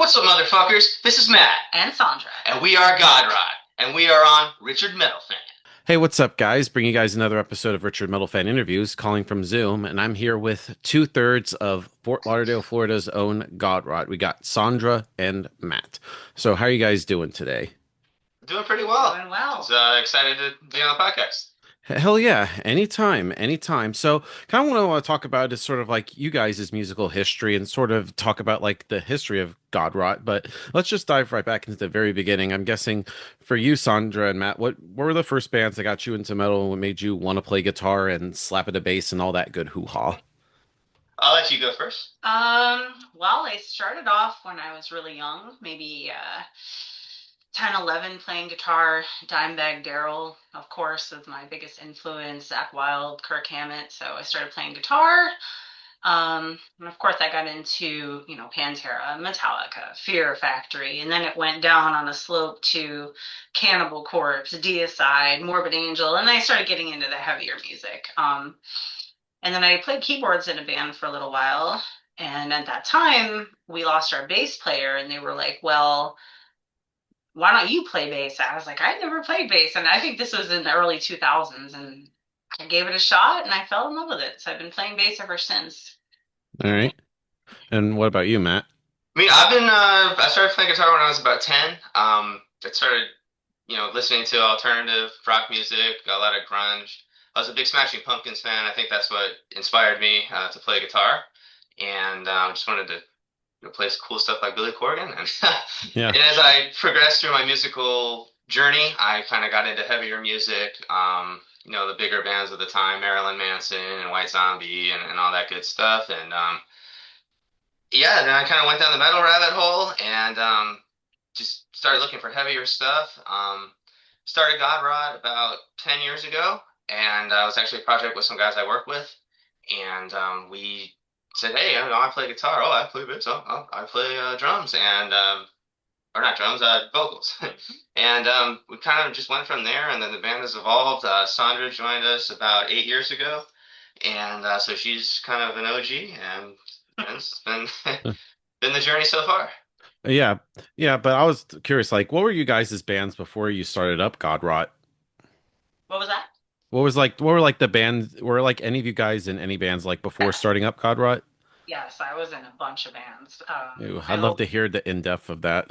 What's up, motherfuckers? This is Matt, And Sondra. and we are God Rod, and we are on Richard Metal Fan. Hey, what's up, guys? Bringing you guys another episode of Richard Metal Fan Interviews, calling from Zoom, and I'm here with two-thirds of Fort Lauderdale, Florida's own God Rod. We got Sondra and Matt. So, how are you guys doing today? Doing pretty well. Doing well. Just excited to be on the podcast. Hell yeah, anytime, anytime. So, kind of what I want to talk about is sort of like you guys' musical history and sort of talk about like the history of God Rot. But let's just dive right back into the very beginning. I'm guessing for you, Sandra and Matt, what were the first bands that got you into metal and what made you want to play guitar and slap at a bass and all that good hoo-ha? I'll let you go first. Well, I started off when I was really young, maybe 10, 11, playing guitar. Dimebag Darrell, of course, was my biggest influence. Zach Wild, Kirk Hammett. So I started playing guitar. And of course, I got into, Pantera, Metallica, Fear Factory, and then it went down on a slope to Cannibal Corpse, Deicide, Morbid Angel, and then I started getting into the heavier music. And then I played keyboards in a band for a little while. And at that time, we lost our bass player, and they were like, well, why don't you play bass? I was like, I never played bass. And I think this was in the early 2000s. And I gave it a shot, and I fell in love with it. So I've been playing bass ever since. All right. And what about you, Matt? I started playing guitar when I was about 10. I started, listening to alternative rock music, a lot of grunge. I was a big Smashing Pumpkins fan. I think that's what inspired me to play guitar, and just wanted to play some cool stuff like Billy Corgan. And, Yeah. and as I progressed through my musical journey, I kind of got into heavier music. The bigger bands of the time, Marilyn Manson and White Zombie and all that good stuff. And yeah, then I kind of went down the metal rabbit hole and just started looking for heavier stuff. Started God Rod about 10 years ago, and it was actually a project with some guys I work with. And we said, hey, I play guitar. Oh, I play bass. Oh, I play drums. And or not drums, vocals. And we kind of just went from there, and then the band has evolved. Sondra joined us about 8 years ago, and so she's kind of an OG, and it's been been the journey so far. Yeah. Yeah, but I was curious, like, what were you guys' bands before you started up God Rot? What was that? What were like the bands, were like any of you guys in any bands like before starting up God Rot? Yes, I was in a bunch of bands. Ew, I I'd love hope. to hear the in-depth of that.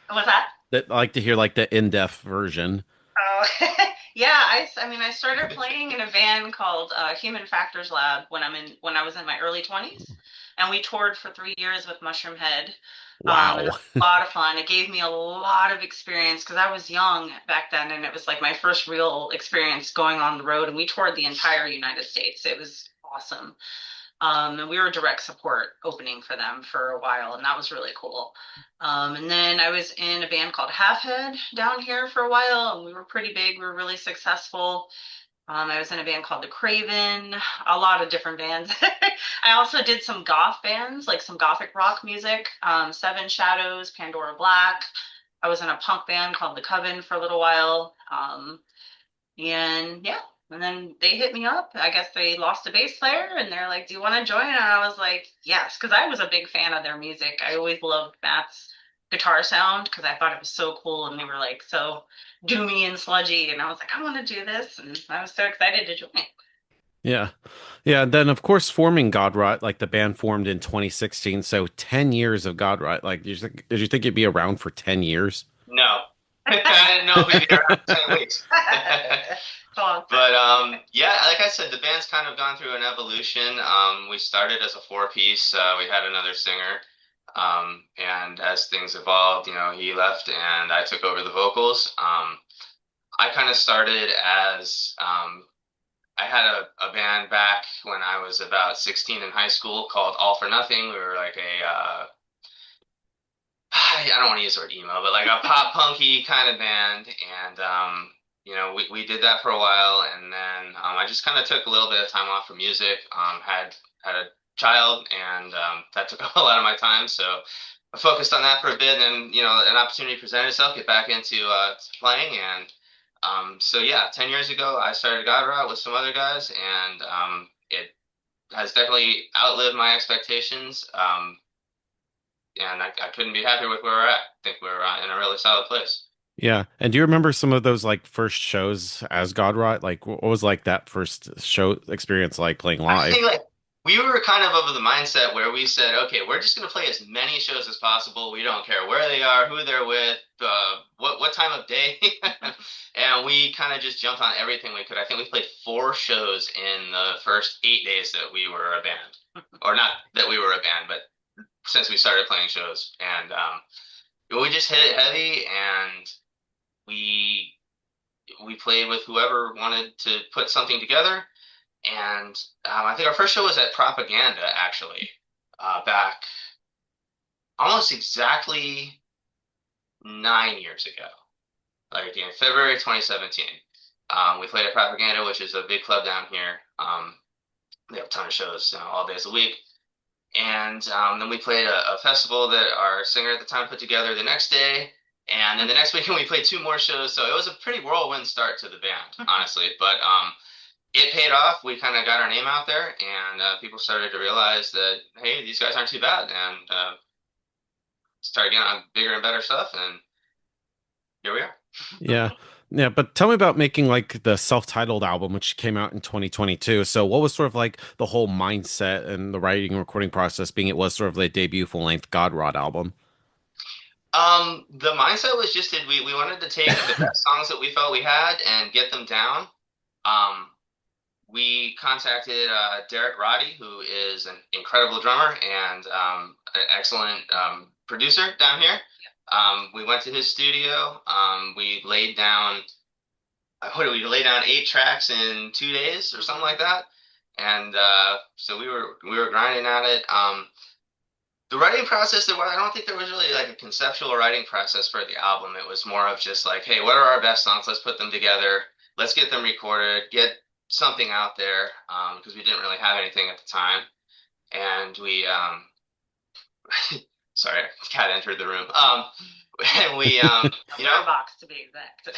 What was that? That I like to hear like the in-depth version. Oh, yeah. I mean, I started playing in a band called Human Factors Lab when I was in my early 20s, and we toured for 3 years with Mushroom Head. And it Wow. was a lot of fun. It gave me a lot of experience because I was young back then, and it was like my first real experience going on the road. And we toured the entire United States. It was awesome. And we were direct support opening for them for a while, and that was really cool. And then I was in a band called Half Head down here for a while, and we were pretty big. We were really successful. I was in a band called The Craven, a lot of different bands. I also did some goth bands, like some gothic rock music, Seven Shadows, Pandora Black. I was in a punk band called The Coven for a little while. And yeah, and then they hit me up. I guess they lost a bass player and they're like, do you want to join? And I was like, yes, because I was a big fan of their music. I always loved Matt's guitar sound because I thought it was so cool. And they were like so doomy and sludgy. And I was like, I want to do this. And I was so excited to join. Yeah. Yeah, then of course forming God Rot, like the band formed in 2016, so 10 years of God Rot. Like did you think it'd be around for 10 years? No, I didn't know if we'd be around 10 weeks. But yeah, like I said, the band's kind of gone through an evolution. We started as a four-piece. We had another singer, and as things evolved, he left, and I took over the vocals. I kind of started as I had a band back when I was about 16 in high school called All for Nothing. We were like a I don't want to use the word emo, but like a pop punky kind of band. And, we did that for a while. And then I just kind of took a little bit of time off from music, had a child, and that took up a lot of my time. So I focused on that for a bit. And, an opportunity presented itself, get back into playing. And so, yeah, 10 years ago, I started God Rot with some other guys, and it has definitely outlived my expectations. and I couldn't be happier with where we're at. I think we're in a really solid place. Yeah. And do you remember some of those like first shows as Godrot? Like what was like that first show experience like playing I think live? like we were kind of the mindset where we said, okay, we're just gonna play as many shows as possible. We don't care where they are, who they're with, what time of day, and we kind of just jumped on everything we could. I think we played 4 shows in the first 8 days that we were a band, or not that we were a band, but since we started playing shows, and we just hit it heavy, and we we played with whoever wanted to put something together. And I think our first show was at Propaganda, actually, back almost exactly 9 years ago, like in February 2017. We played at Propaganda, which is a big club down here. They have a ton of shows, all days a week. And then we played a festival that our singer at the time put together the next day. And then the next weekend we played 2 more shows. So it was a pretty whirlwind start to the band, honestly. But it paid off. We kind of got our name out there, and people started to realize that, hey, these guys aren't too bad, and started getting on bigger and better stuff, and here we are. Yeah. Yeah, but tell me about making like the self-titled album, which came out in 2022. So what was sort of like the whole mindset and the writing and recording process being it was sort of the debut full-length God Rod album? The mindset was just that we wanted to take the best songs that we felt we had and get them down. Um, we contacted Derek Roddy, who is an incredible drummer and an excellent producer down here. We went to his studio. We laid down, what did we lay down 8 tracks in 2 days or something like that. And so we were grinding at it. The writing process, I don't think there was really like a conceptual writing process for the album. It was more of just like, hey, what are our best songs? Let's put them together. Let's get them recorded, get something out there, because we didn't really have anything at the time. And sorry, cat entered the room. And we, Box to be exact.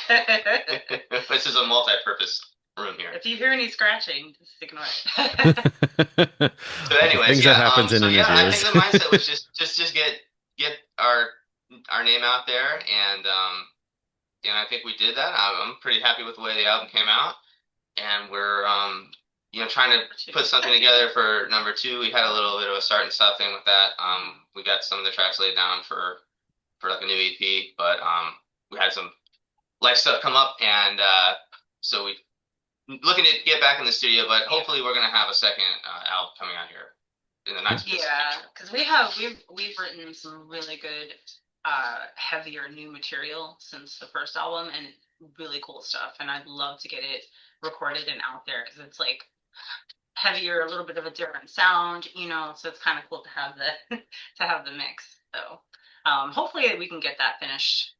this is a multi-purpose room here. If you hear any scratching, just ignore it. So, anyways, Things that yeah. happens in So yeah, I think interviews. the mindset was just get our name out there, and I think we did that. I'm pretty happy with the way the album came out, and we're trying to put something together for number 2. We had a little bit of a start and stop thing with that. We got some of the tracks laid down for like a new EP, but we had some life stuff come up, and so we looking to get back in the studio, but hopefully we're gonna have a second album coming out here in the next. Yeah, because we've written some really good heavier new material since the first album, and really cool stuff, and I'd love to get it recorded and out there because it's like heavier, a little bit of a different sound, so it's kind of cool to have the to have the mix. So hopefully we can get that finished,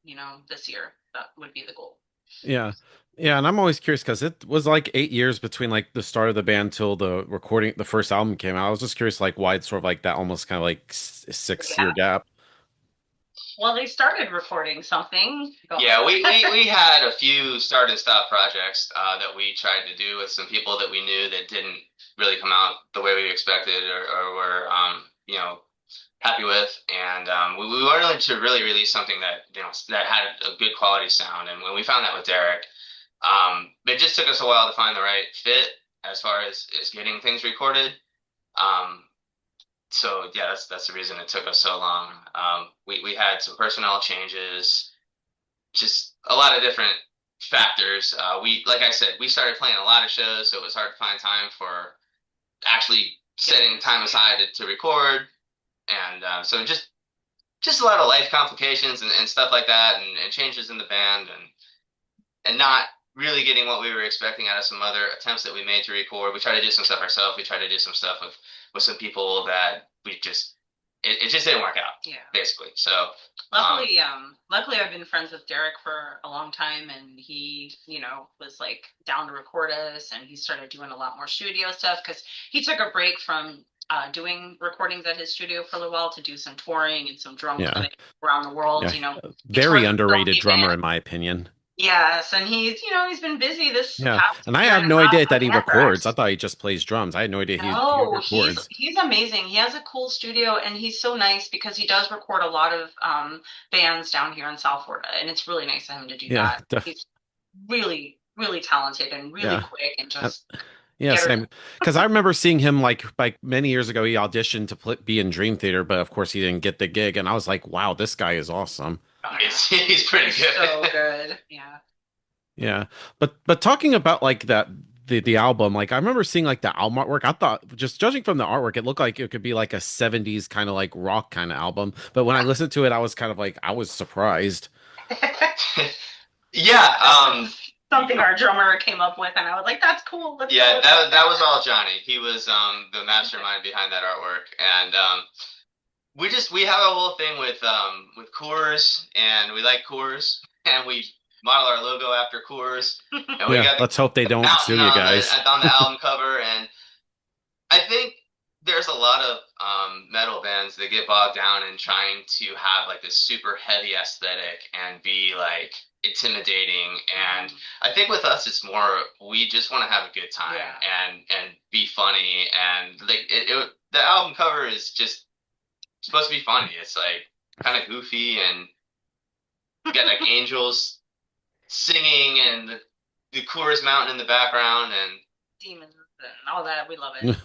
this year. That would be the goal. Yeah. Yeah, and I'm always curious because it was like 8 years between like the start of the band till the recording, the first album came out. I was just curious, like why it's sort of like that almost kind of like 6 year Yeah. gap. Well, they started recording something. Yeah, we had a few start and stop projects that we tried to do with some people that we knew that didn't really come out the way we expected or were happy with, and we wanted to really release something that that had a good quality sound. And when we found that with Derek, it just took us a while to find the right fit as far as getting things recorded. Um, so yeah, that's the reason it took us so long. We had some personnel changes, just a lot of different factors. Like I said, we started playing a lot of shows, so it was hard to find time for actually setting time aside to record, and so just a lot of life complications and stuff like that, and changes in the band, and not really getting what we were expecting out of some other attempts that we made to record. We tried to do some stuff ourselves. We tried to do some stuff with some people that we just it just didn't work out. Yeah. Basically. So luckily I've been friends with Derek for a long time, and he, was like down to record us, and he started doing a lot more studio stuff because he took a break from doing recordings at his studio for a little while to do some touring and some drum Yeah. clinics around the world. Yeah. It's hard Very to film underrated a drummer band. in my opinion. Yes, and he's been busy this Yeah. past And I year had and a no half idea that with he records. I Anthrax. thought he just plays drums. I had no idea he No, he's records. he's amazing. He has a cool studio, and he's so nice because he does record a lot of bands down here in South Florida, and it's really nice of him to do Yeah. that. He's really, really talented and really Yeah. quick and Uh, just Yeah, get her. same. Because I remember seeing him like many years ago. He auditioned to be in Dream Theater, but of course he didn't get the gig. And I was like, wow, this guy is awesome. Oh yeah, He's pretty he's so good. good. Yeah. Yeah, but talking about like that the album, like I remember seeing like the album artwork. I thought just judging from the artwork, it looked like it could be like a '70s kind of like rock kind of album. But when I listened to it, I was kind of like I was surprised. Yeah, Something our drummer came up with, and I was like, "That's cool. Let's go yeah, with that was all Johnny. He was the mastermind behind that artwork, and we have a whole thing with Coors, and we like Coors, and we model our logo after Coors, and we Yeah, got let's hope they the don't sue mountain you on guys. the album cover, and I think there's a lot of metal bands that get bogged down in trying to have like this super heavy aesthetic and be like intimidating. And I think with us, it's more we just want to have a good time Yeah. and be funny. And like the album cover is just supposed to be funny. It's like kind of goofy and you got like angels singing and the Coors Mountain in the background and demons and all that. We love it.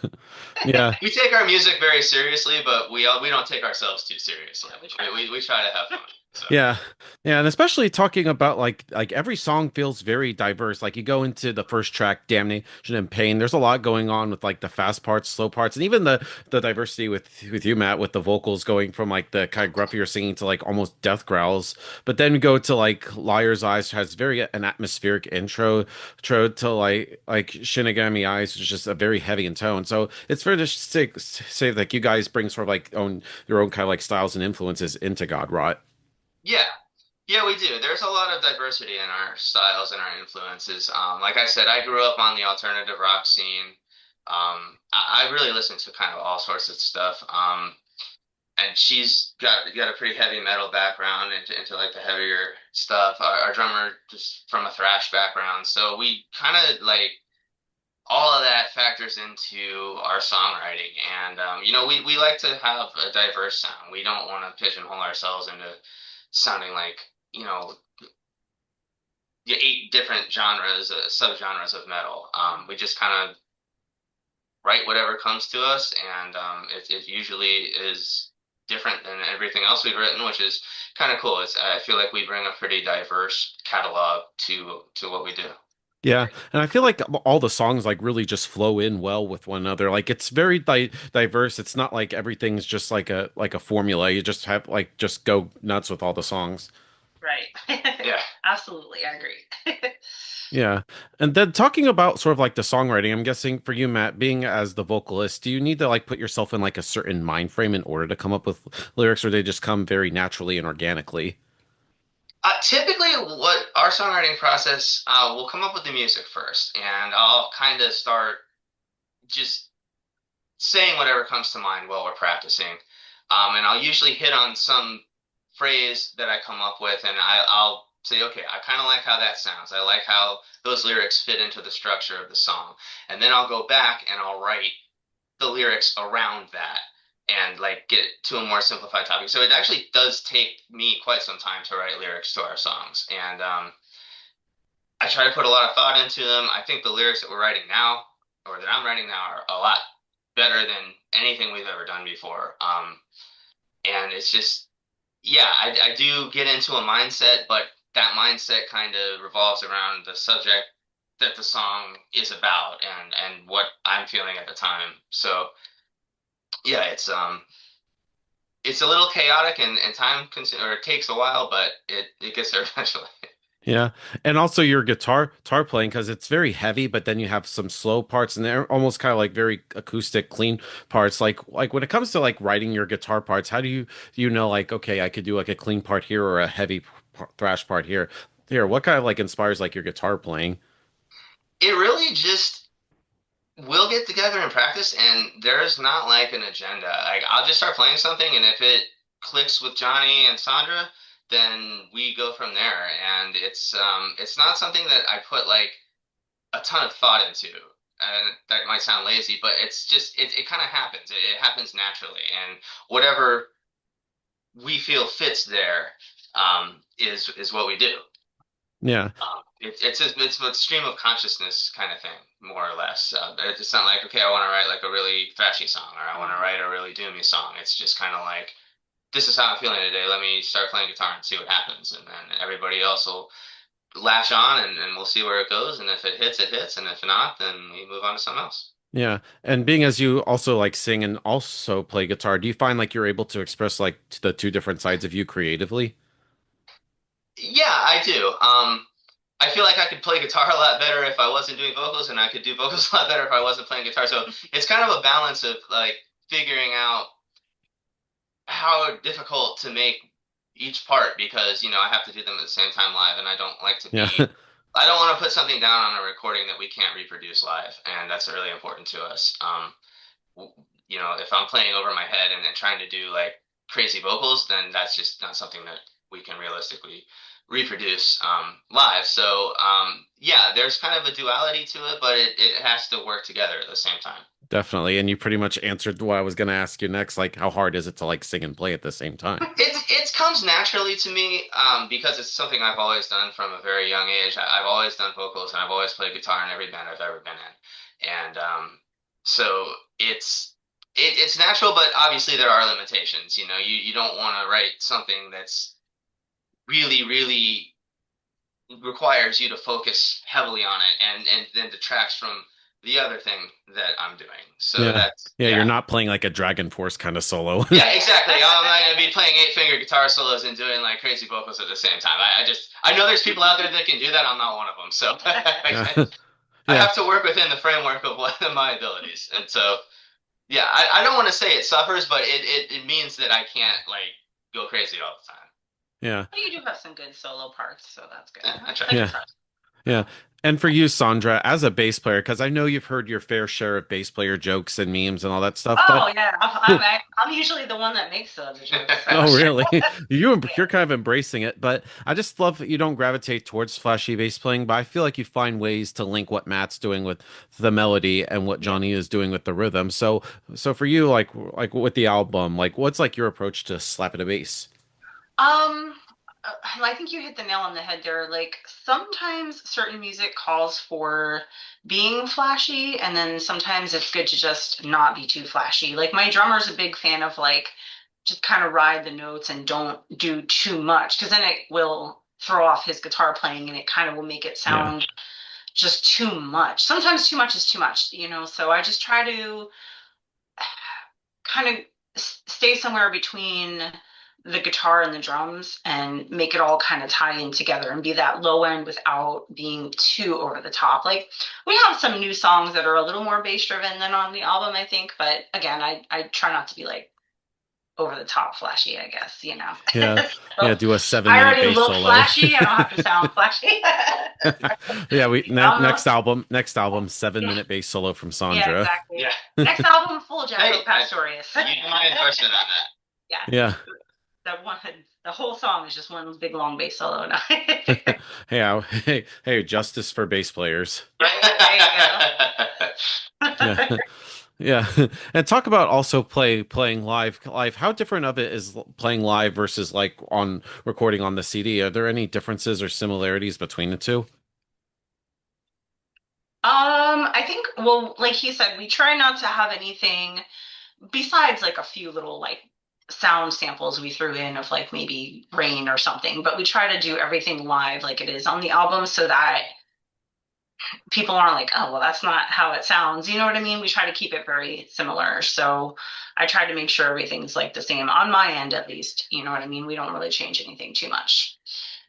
Yeah, we take our music very seriously, but we don't take ourselves too seriously. Yeah, we try. We try to have fun. So yeah, yeah, and especially talking about like every song feels very diverse. Like you go into the first track, "Damnation and Pain." There's a lot going on with like the fast parts, slow parts, and even the diversity with you, Matt, with the vocals going from like the kind of gruffier singing to like almost death growls. But then we go to like "Liar's Eyes," has very an atmospheric intro to like "Shinigami Eyes," which is just a very heavy in tone. So it's fair to say like you guys bring sort of like own your own kind of like styles and influences into God Rot. yeah, yeah, we do. There's a lot of diversity in our styles and our influences. Like I said, I grew up on the alternative rock scene. I really listen to kind of all sorts of stuff. And she's got a pretty heavy metal background into like the heavier stuff. Our drummer just from a thrash background, so we kind of like all of that factors into our songwriting. And we like to have a diverse sound. We don't want to pigeonhole ourselves into sounding like you know the eight different genres, subgenres of metal. We just kind of write whatever comes to us, and it usually is different than everything else we've written, which is kind of cool. I feel like we bring a pretty diverse catalog to what we do. Yeah, and I feel like all the songs like really just flow in well with one another. Like it's very diverse. It's not like everything's just like a formula. You just have like just go nuts with all the songs. Right. Yeah. Absolutely, I agree. Yeah. And then talking about sort of like the songwriting, I'm guessing for you, Matt, being as the vocalist, do you need to like put yourself in like a certain mind frame in order to come up with lyrics, or they just come very naturally and organically? Typically, what our songwriting process, we'll come up with the music first, and I'll kind of start just saying whatever comes to mind while we're practicing. And I'll usually hit on some phrase that I come up with, and I'll say, okay, I kind of like how that sounds. I like how those lyrics fit into the structure of the song. And then I'll go back and I'll write the lyrics around that and like get to a more simplified topic. So it actually does take me quite some time to write lyrics to our songs. And I try to put a lot of thought into them. I think the lyrics that we're writing now, or that I'm writing now, are a lot better than anything we've ever done before. And it's just, yeah, I do get into a mindset, but that mindset kind of revolves around the subject that the song is about and what I'm feeling at the time. So yeah, it's a little chaotic and time consuming, or it takes a while, but it gets there eventually. Yeah. And also your guitar playing because it's very heavy, but then you have some slow parts and they're almost kind of like very acoustic, clean parts. Like when it comes to like writing your guitar parts, how do you know like okay, I could do like a clean part here or a heavy thrash part here? Here, what kind of like inspires like your guitar playing? It really just we'll get together and practice, and there's not like an agenda. Like I'll just start playing something, and if it clicks with Johnny and Sondra, then we go from there. And it's not something that I put like a ton of thought into. And that might sound lazy, but it's just it kind of happens. It happens naturally, and whatever we feel fits there is what we do. Yeah. It's a stream of consciousness kind of thing, more or less. It's not like, okay, I want to write like a really flashy song, or I want to write a really doomy song. It's just kind of like, this is how I'm feeling today. Let me start playing guitar and see what happens, and then everybody else will latch on, and we'll see where it goes. And if it hits, it hits, and if not, then we move on to something else. Yeah. And being as you also like sing and also play guitar, do you find like you're able to express like the two different sides of you creatively? Yeah, I do. I feel like I could play guitar a lot better if I wasn't doing vocals, and I could do vocals a lot better if I wasn't playing guitar. So it's kind of a balance of like figuring out how difficult to make each part, because I have to do them at the same time live, and I don't like to Yeah. be I don't want to put something down on a recording that we can't reproduce live, and that's really important to us. If I'm playing over my head and then trying to do like crazy vocals, then that's just not something that we can realistically reproduce live. So yeah, there's kind of a duality to it, but it has to work together at the same time. Definitely. And you pretty much answered what I was going to ask you next. Like, how hard is it to like sing and play at the same time? It comes naturally to me because it's something I've always done from a very young age. I've always done vocals, and I've always played guitar in every band I've ever been in, and so it's natural, but obviously there are limitations. You don't want to write something that's really requires you to focus heavily on it, and then detracts from the other thing that I'm doing. So Yeah. that's Yeah. You're yeah. not playing like a Dragon Force kind of solo. Yeah, exactly. I'm not gonna be playing eight-finger guitar solos and doing like crazy vocals at the same time. I know there's people out there that can do that. I'm not one of them. So Yeah. I Yeah. have to work within the framework of what my abilities. And so yeah, I don't want to say it suffers, but it means that I can't like go crazy all the time. Yeah. But you do have some good solo parts, so that's good. Yeah, I try. Like Yeah. guitar. Yeah. And for you, Sondra, as a bass player, because I know you've heard your fair share of bass player jokes and memes and all that stuff, but Oh yeah, I'm usually the one that makes the jokes. oh, So. really? You're kind of embracing it, but I just love that you don't gravitate towards flashy bass playing, but I feel like you find ways to link what Matt's doing with the melody and what Yeah. Johnny is doing with the rhythm. So for you, like with the album, like what's like your approach to slapping a bass? Um, I think you hit the nail on the head there. Like sometimes certain music calls for being flashy, and then sometimes it's good to just not be too flashy. Like my drummer's a big fan of like just kind of ride the notes and don't do too much because then it will throw off his guitar playing and it kind of will make it Yeah. sound just too much. Sometimes too much is too much. So I just try to kind of stay somewhere between the guitar and the drums and make it all kind of tie in together and be that low end without being too over the top. Like we have some new songs that are a little more bass driven than on the album, I think. But again, I try not to be like over the top flashy, I guess. Yeah. Yeah. So Do a seven I minute already bass look solo. flashy. I don't have to sound flashy. Yeah, we ne Almost. next album, seven Yeah, minute bass solo from yeah, Sondra. exactly. Yeah. Next album, full Jaco Hey, Pastorius. you do my endorsement on that. Yeah. Yeah. That one, the whole song is just one big long bass solo. No. Hey, hey, justice for bass players. There you Yeah. Yeah. And talk about also playing live. How different of it is playing live versus like on recording on the CD? Are there any differences or similarities between the two? I think, well, like he said, we try not to have anything besides like a few little like sound samples we threw in of like maybe rain or something, but we try to do everything live like it is on the album so that people aren't like, oh, well, that's not how it sounds. You know what I mean? We try to keep it very similar. So I try to make sure everything's like the same on my end, at least. You know what I mean? We don't really change anything too much.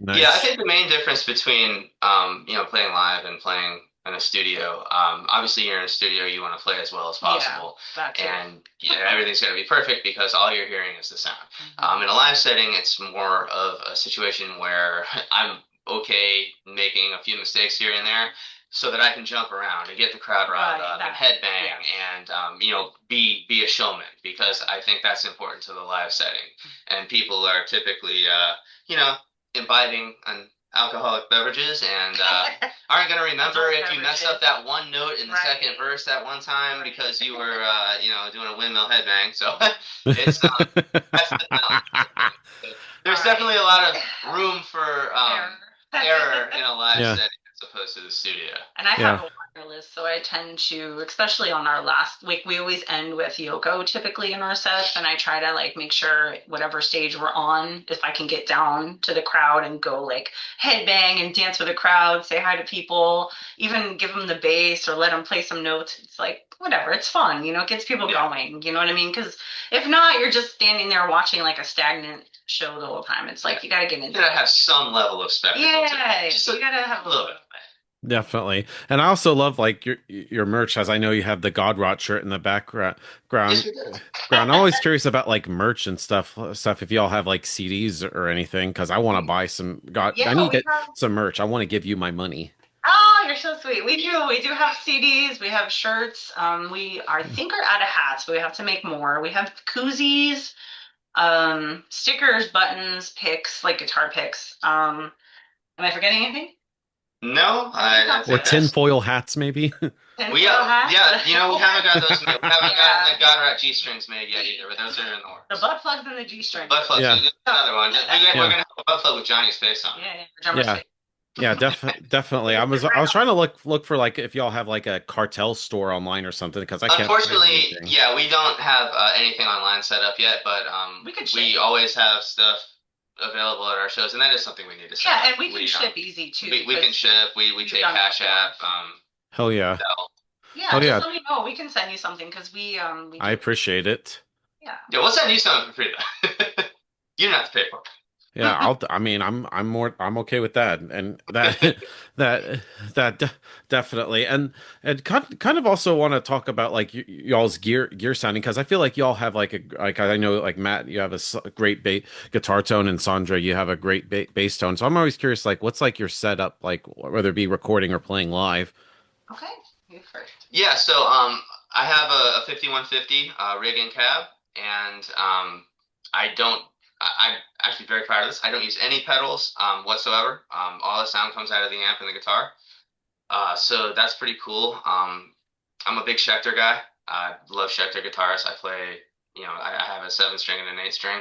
Yeah, I Nice. think the main difference between playing live and playing in a studio, obviously you're in a studio, you want to play as well as Yeah, possible, that too. and everything's going to be perfect because all you're hearing is the sound. Mhm. In a live setting, it's more of a situation where I'm okay making a few mistakes here and there, so that I can jump around and get the crowd riled Right, up and that, headbang yeah. and be a showman because I think that's important to the live setting. And people are typically you know imbibing on alcoholic beverages and aren't going to remember Adult if you messed up beverages. that one note in the second Right. verse that one time Right. because you were doing a windmill headbang. So it's that's the balance of things. So there's Right. definitely a lot of room for error in Error. a live Yeah, setting as opposed to the studio. And I have yeah. a wireless, so I tend to, especially on our last, like we always end with Yoko typically in our sets, and I try to like make sure whatever stage we're on, if I can get down to the crowd and go like headbang and dance with the crowd, say hi to people, even give them the bass or let them play some notes. It's like whatever, it's fun, it gets people Yeah. going. You know what I mean? Because if not, you're just standing there watching like a stagnant show the whole time. It's like you got to get You into gotta it. have some level of spectacle to Yeah, it. Just you got to have a a little little bit. bit. Definitely. And I also love like your merch as I know you have the God Rot shirt in the background Yes, ground we do. ground. I'm always curious about like merch and stuff if y'all have like CDs or anything because I want to buy some God Yeah, I need to we get have. some merch. I want to give you my money. Oh, you're so sweet. We do have CDs. We have shirts. We I think are out of hats, but we have to make more. We have koozies, stickers, buttons, picks, like guitar picks. Am I forgetting anything? No, I think I that's Or think it. that's tinfoil hats maybe. we Tinfoil hats. yeah, we haven't got those made. We haven't gotten Yeah. the God Rat G strings made yet either, but those are in the The works. butt plugs and the G string. Butt plugs, Yeah. another one. We're Yeah. gonna have a butt plug with Johnny's face on it. Yeah, yeah. Drummer's Yeah. face. Yeah, definitely. I was trying to look for like if y'all have like a cartel store online or something because I can't find Unfortunately, anything. yeah, we don't have anything online set up yet, but We could we ship. always have stuff available at our shows, and that is something we need to set Yeah, up. and we can ship easy too. We can Because ship. We we've take done it Cash before. App. Hell yeah. Zelle. Yeah, Hell just yeah. let me know. We can send you something because we I do. appreciate it. Yeah. Yeah, we'll send you something for free though. You don't have to pay for Yeah, I mean, I'm okay with that, and that that definitely, and kind of also want to talk about like y'all's gear sounding because I feel like y'all have like I know like Matt, you have a great guitar tone, and Sondra, you have a great bass tone. So I'm always curious, like, what's like your setup, like whether it be recording or playing live. Okay. You first. Yeah, so I have a 5150 rig and cab, and I don't. I'm actually very proud of this. I don't use any pedals whatsoever. All the sound comes out of the amp and the guitar. So that's pretty cool. I'm a big Schecter guy. I love Schecter guitars. I play, I have a 7 string and an 8 string,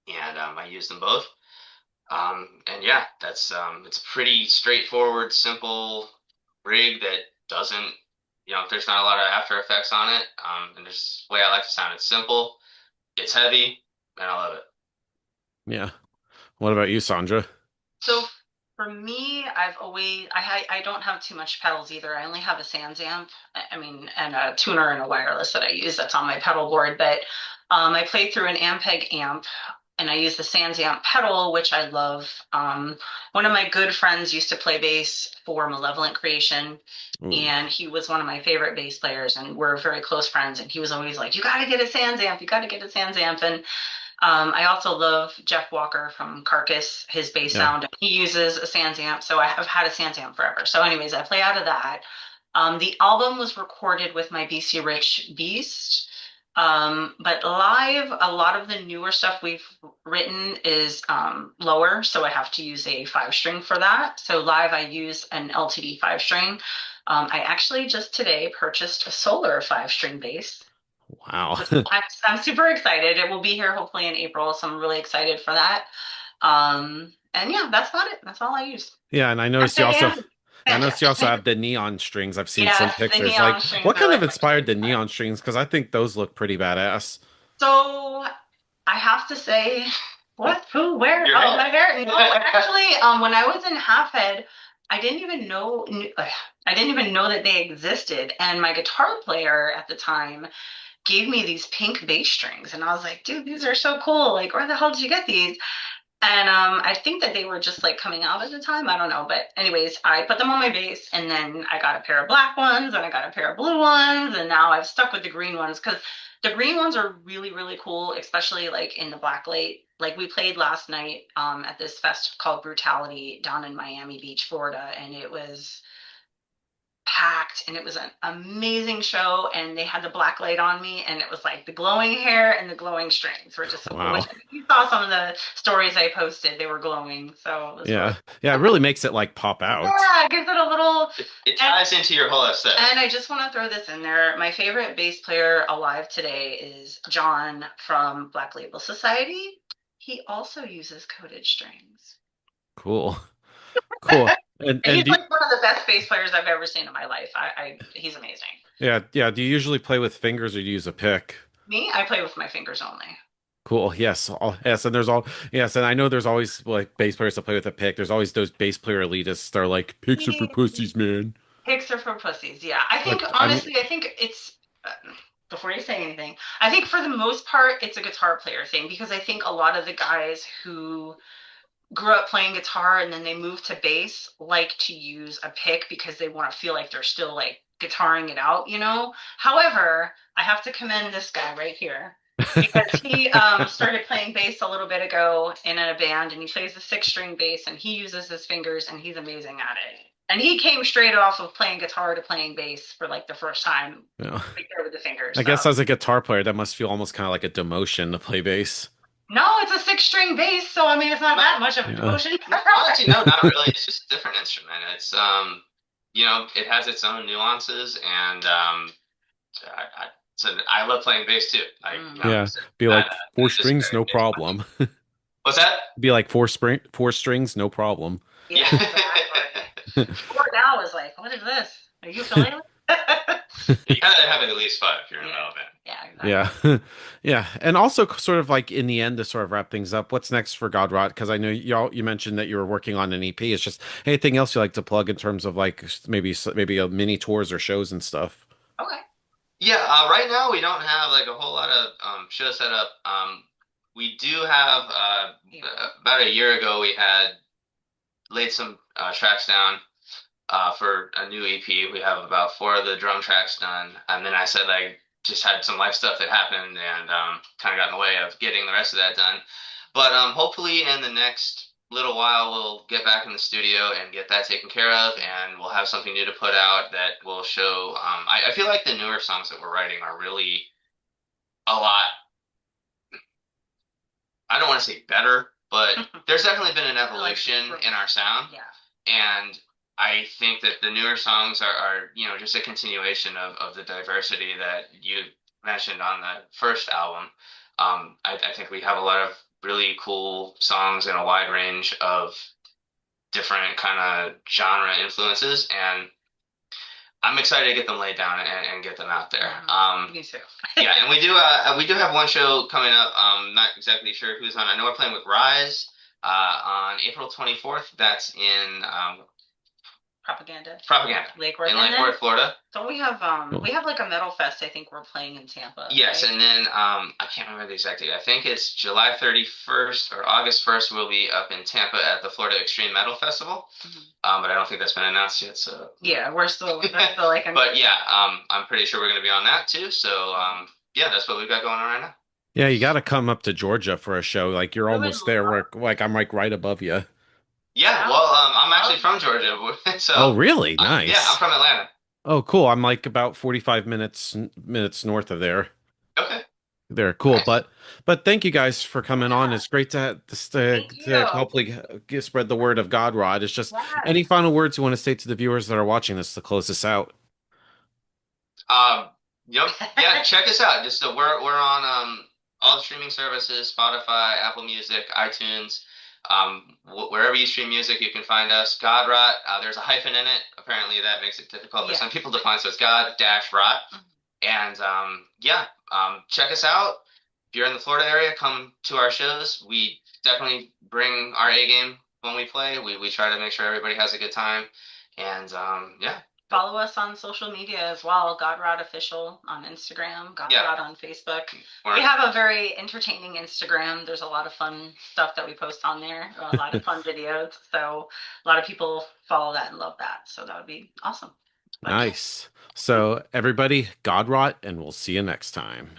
and I use them both. And yeah, that's it's a pretty straightforward, simple rig that doesn't, there's not a lot of After Effects on it. And there's the way I like to sound. It's simple, it's heavy, and I love it. Yeah. What about you, Sondra? So for me, I don't have too much pedals either. I only have a Sans amp. I mean, and a tuner and a wireless that I use that's on my pedal board. But I play through an Ampeg amp and I use the Sans amp pedal, which I love. One of my good friends used to play bass for Malevolent Creation. Ooh. And he was one of my favorite bass players, and we're very close friends. And he was always like, "You got to get a Sans amp. You got to get a Sans amp." And I also love Jeff Walker from Carcass, his bass Yeah. sound. He uses a Sans amp, so I have had a Sans amp forever. So, anyways, I play out of that. The album was recorded with my BC Rich Beast. But live, a lot of the newer stuff we've written is lower, so I have to use a 5 string for that. So live, I use an LTD 5 string. I actually just today purchased a Solar 5 string bass. Wow. I'm super excited. It will be here hopefully in April, so I'm really excited for that. And yeah, that's about it. That's all I use. Yeah, and That's it, yeah. I noticed you also have the neon strings. I've seen some Yes, the pictures. Like, neon strings what are kind of like my inspired the favorite. neon strings? Because I think those look pretty badass. So I have to say, what? Who? Where? Your Oh, hair. my hair. No, actually, when I was in Half Head, I didn't even know. I didn't even know that they existed. And my guitar player at the time gave me these pink bass strings, and I was like, dude, these are so cool. Like, where the hell did you get these? And I think that they were just like coming out at the time. I don't know. But anyways, I put them on my bass and then I got a pair of black ones and I got a pair of blue ones. And now I've stuck with the green ones because the green ones are really, really cool, especially like in the black light. Like we played last night at this fest called Brutality down in Miami Beach, Florida. And it was packed, and it was an amazing show. And they had the black light on me, and it was like the glowing hair and the glowing strings were just so cool. Which Wow. you saw some of the stories I posted, they were glowing, so it was really Yeah. Yeah, it really makes it like pop out. yeah, it gives it a little. It And ties into your whole aesthetic. and I just want to throw this in there. My favorite bass player alive today is John from Black Label Society. He also uses coated strings. Cool. Cool. And He's do, like one of the best bass players I've ever seen in my life. He's amazing. yeah, yeah, do you usually play with fingers or do you use a pick? Me, I play with my fingers only. Cool. Yes. Yes. And there's all, yes. And I know there's always like bass players that play with a pick. There's always those bass player elitists that are like, picks are for pussies, man. Picks are for pussies. Yeah, I think Like, I mean, honestly, I think it's before you say anything. I think for the most part, it's a guitar player thing because I think a lot of the guys who grew up playing guitar and then they move to bass like to use a pick because they want to feel like they're still like guitaring it out, you know? However, I have to commend this guy right here because he started playing bass a little bit ago in a band and he plays a six string bass and he uses his fingers and he's amazing at it. And he came straight off of playing guitar to playing bass for like the first time yeah. right there with the fingers. I So guess as a guitar player, that must feel almost kind of like a demotion to play bass. no, it's a six string bass, so I mean it's not that much of a Yeah. demotion. Honestly, no, not really. It's just a different instrument. It's it has its own nuances, and so I love playing bass too. Yeah. So Be like four that is strings, very no bass. problem. What's that? Be like four strings, no problem. Yeah, Yeah. exactly. Four now is like, what is this? Are you ukulele? You gotta have at least five if you're in a metal band. Yeah, exactly. Yeah. Yeah. And also sort of like in the end to sort of wrap things up, what's next for God Rot? Because I know you mentioned that you were working on an EP. It's just anything else you like to plug in terms of like maybe a mini tours or shows and stuff. Okay. Yeah, right now we don't have like a whole lot of shows set up. We do have about a year ago we had laid some tracks down for a new EP. We have about four of the drum tracks done, and then I said I just had some life stuff that happened and kind of got in the way of getting the rest of that done. But hopefully in the next little while we'll get back in the studio and get that taken care of, and we'll have something new to put out that will show. I feel like the newer songs that we're writing are really a lot. I don't want to say better, but there's definitely been an evolution in our sound. Yeah. And I think that the newer songs are just a continuation of the diversity that you mentioned on the first album. I think we have a lot of really cool songs and a wide range of different kind of genre influences, and I'm excited to get them laid down and get them out there. Me too. Yeah, and we do have one show coming up. Not exactly sure who's on. I know we're playing with Rise on April 24th. That's in Propaganda. Propaganda Lake Worth. in Lake Worth, Florida. So we have like a metal fest. I think we're playing in Tampa. Yes, right? and then I can't remember the exact date. I think it's July 31st or August 1st. We'll be up in Tampa at the Florida Extreme Metal Festival. But I don't think that's been announced yet. So yeah, we're still like. but yeah, I'm pretty sure we're going to be on that too. So yeah, that's what we've got going on right now. Yeah, you got to come up to Georgia for a show. Like you're almost there. Like I'm like right above you. Yeah, well, I'm actually from Georgia, so. Oh, really? Yeah, I'm Nice. from Atlanta. Oh, cool. I'm like about 45 minutes north of there. Okay, There, cool. nice. But thank you guys for coming on. It's great Thank to you. hopefully spread the word of God Rod. It's just any Yes. final words you want to say to the viewers that are watching this to close this out. Um, yep, yeah, check us out. Just we're on all the streaming services: Spotify, Apple Music, iTunes. Wherever you stream music, you can find us. God Rot. There's a hyphen in it. Apparently, that makes it difficult for some people to find. So it's God dash Rot. And yeah, check us out. If you're in the Florida area, come to our shows. We definitely bring our A game when we play. We try to make sure everybody has a good time. And yeah. Follow us on social media as well. GodRod Official on Instagram, GodRod on Facebook. We have a very entertaining Instagram. There's a lot of fun stuff that we post on there, a lot of fun videos. So a lot of people follow that and love that. So that would be awesome. Nice. So everybody, God Rot, and we'll see you next time.